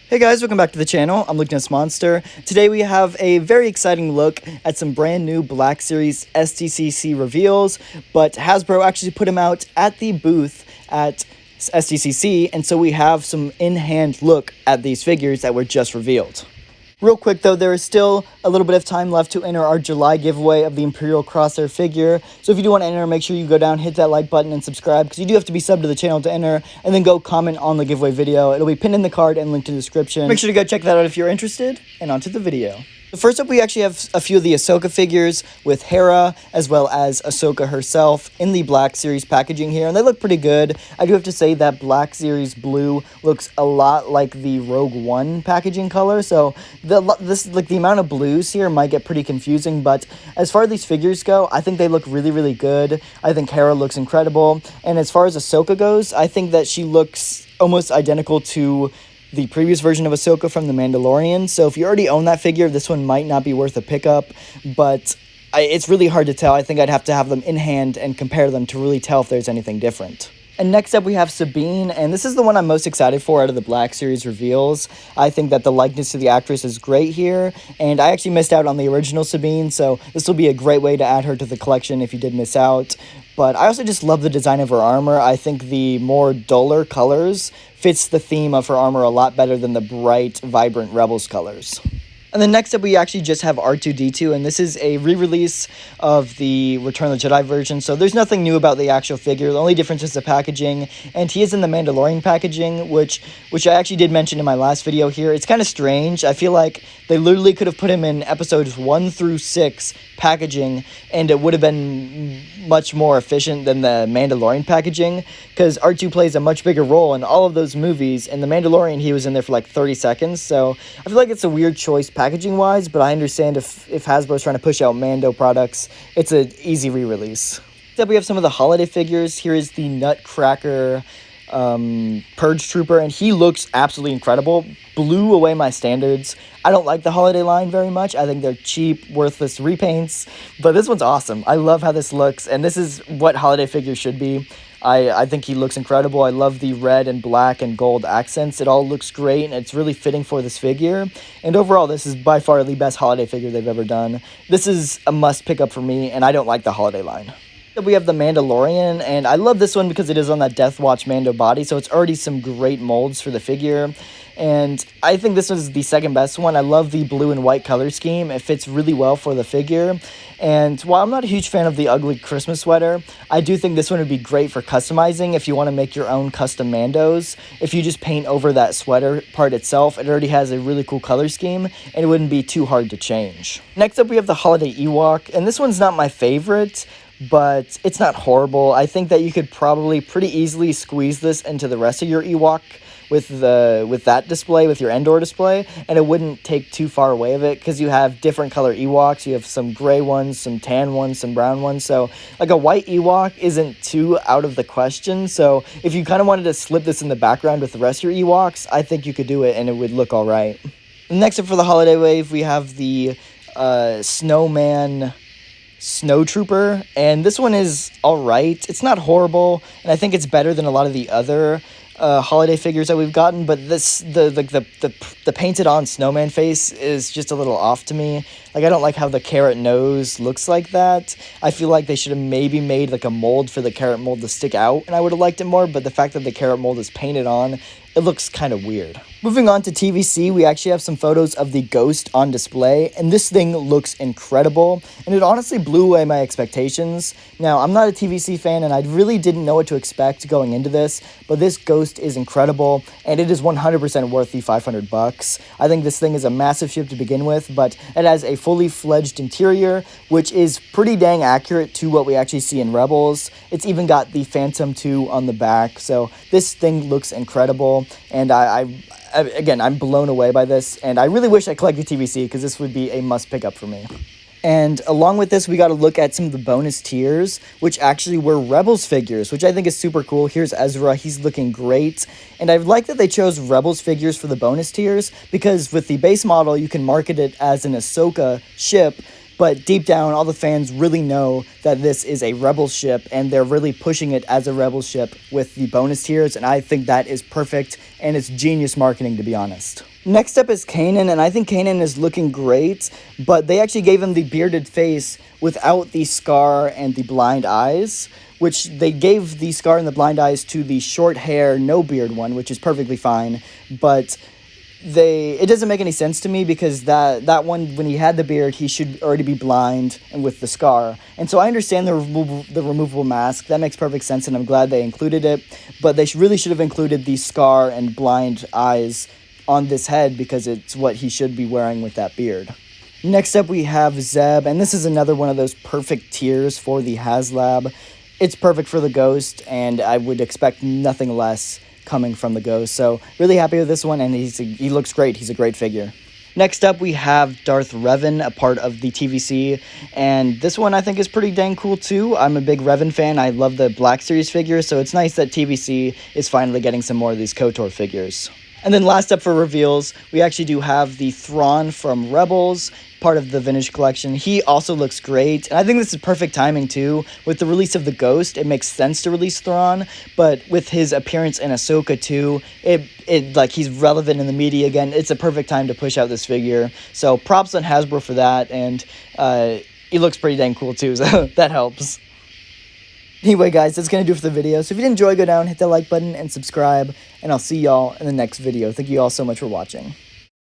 Hey guys, welcome back to the channel. I'm Luke Monster. Today we have a very exciting look at some brand new Black Series SDCC reveals, but Hasbro actually put them out at the booth at SDCC, and so we have some in-hand look at these figures that were just revealed. Real quick though, there is still a little bit of time left to enter our July giveaway of the Imperial Crosshair figure. So if you do want to enter, make sure you go down, hit that like button, and subscribe, because you do have to be subbed to the channel to enter, and then go comment on the giveaway video. It'll be pinned in the card and linked in the description. Make sure to go check that out if you're interested, and on to the video. First up, we actually have a few of the Ahsoka figures with Hera, as well as Ahsoka herself in the Black Series packaging here, and they look pretty good. I do have to say that Black Series blue looks a lot like the Rogue One packaging color, so the amount of blues here might get pretty confusing, but as far as these figures go, I think they look really, really good. I think Hera looks incredible, and as far as Ahsoka goes, I think that she looks almost identical to the previous version of Ahsoka from The Mandalorian, so if you already own that figure, this one might not be worth a pickup, but it's really hard to tell. I think I'd have to have them in hand and compare them to really tell if there's anything different. And next up we have Sabine, and this is the one I'm most excited for out of the Black Series reveals. I think that the likeness to the actress is great here, and I actually missed out on the original Sabine, so this will be a great way to add her to the collection if you did miss out. But I also just love the design of her armor. I think the more duller colors fits the theme of her armor a lot better than the bright, vibrant Rebels colors. And then next up, we actually just have R2-D2, and this is a re-release of the Return of the Jedi version, so there's nothing new about the actual figure. The only difference is the packaging, and he is in the Mandalorian packaging, which I actually did mention in my last video here. It's kind of strange. I feel like they literally could have put him in episodes 1 through 6 packaging, and it would have been much more efficient than the Mandalorian packaging, because R2 plays a much bigger role in all of those movies. In the Mandalorian, he was in there for like 30 seconds, so I feel like it's a weird choice packaging wise, but I understand if Hasbro's trying to push out Mando products, it's an easy re-release. Then we have some of the holiday figures. Here is the Nutcracker Purge Trooper, and he looks absolutely incredible. Blew away my standards. I don't like the holiday line very much. I think they're cheap, worthless repaints, but this one's awesome. I love how this looks, and this is what holiday figures should be. I think he looks incredible. I love the red and black and gold accents. It all looks great, and it's really fitting for this figure. And overall, this is by far the best holiday figure they've ever done. This is a must pick up for me, and I don't like the holiday line. We have the Mandalorian, and I love this one because it is on that Death Watch Mando body, so it's already some great molds for the figure. And I think this was the second best one. I love the blue and white color scheme. It fits really well for the figure. And while I'm not a huge fan of the ugly Christmas sweater, I do think this one would be great for customizing if you want to make your own custom Mandos. If you just paint over that sweater part itself, it already has a really cool color scheme, and it wouldn't be too hard to change. Next up, we have the Holiday Ewok, and this one's not my favorite, but it's not horrible. I think that you could probably pretty easily squeeze this into the rest of your Ewok with that display, with your Endor display, and it wouldn't take too far away of it, because you have different color Ewoks. You have some gray ones, some tan ones, some brown ones, so like a white Ewok isn't too out of the question. So if you kind of wanted to slip this in the background with the rest of your Ewoks, I think you could do it and it would look all right. Next up for the holiday wave, we have the Snowman Snow Trooper, and this one is all right. It's not horrible, and I think it's better than a lot of the other holiday figures that we've gotten, but the painted on snowman face is just a little off to me. Like, I don't like how the carrot nose looks like that. I feel like they should have maybe made like a mold for the carrot mold to stick out, and I would have liked it more, but the fact that the carrot mold is painted on, it looks kind of weird. Moving on to TVC, we actually have some photos of the Ghost on display, and this thing looks incredible, and it honestly blew away my expectations. Now, I'm not a TVC fan, and I really didn't know what to expect going into this, but this Ghost is incredible, and it is 100% worth the $500. I think this thing is a massive ship to begin with, but it has a fully fledged interior, which is pretty dang accurate to what we actually see in Rebels. It's even got the Phantom 2 on the back, so this thing looks incredible, and again, I'm blown away by this, and I really wish I collected TVC, because this would be a must pick up for me. And along with this, we got to look at some of the bonus tiers, which actually were Rebels figures, which I think is super cool. Here's Ezra. He's looking great. And I like that they chose Rebels figures for the bonus tiers, because with the base model, you can market it as an Ahsoka ship, But deep down, all the fans really know that this is a Rebel ship, and they're really pushing it as a Rebel ship with the bonus tiers, and I think that is perfect, and it's genius marketing, to be honest. Next up is Kanan, and I think Kanan is looking great, but they actually gave him the bearded face without the scar and the blind eyes, which they gave the scar and the blind eyes to the short hair, no beard one, which is perfectly fine, but it doesn't make any sense to me because that one, when he had the beard, he should already be blind and with the scar. And so I understand the removable mask. That makes perfect sense, and I'm glad they included it. But they really should have included the scar and blind eyes on this head because it's what he should be wearing with that beard. Next up, we have Zeb, and this is another one of those perfect tiers for the HasLab. It's perfect for the Ghost, and I would expect nothing less coming from the Ghost. So really happy with this one, and he looks great. He's a great figure. Next up, we have Darth Revan, a part of the TVC, and this one I think is pretty dang cool too. I'm a big Revan fan. I love the Black Series figures, so it's nice that TVC is finally getting some more of these KOTOR figures. And then last up for reveals, we actually do have the Thrawn from Rebels, part of the Vintage Collection. He also looks great, and I think this is perfect timing too. With the release of the Ghost, it makes sense to release Thrawn, but with his appearance in Ahsoka too, like he's relevant in the media again. It's a perfect time to push out this figure. So props on Hasbro for that, and he looks pretty dang cool too, so that helps. Anyway, guys, that's going to do it for the video. So if you did enjoy, go down, hit that like button, and subscribe. And I'll see y'all in the next video. Thank you all so much for watching.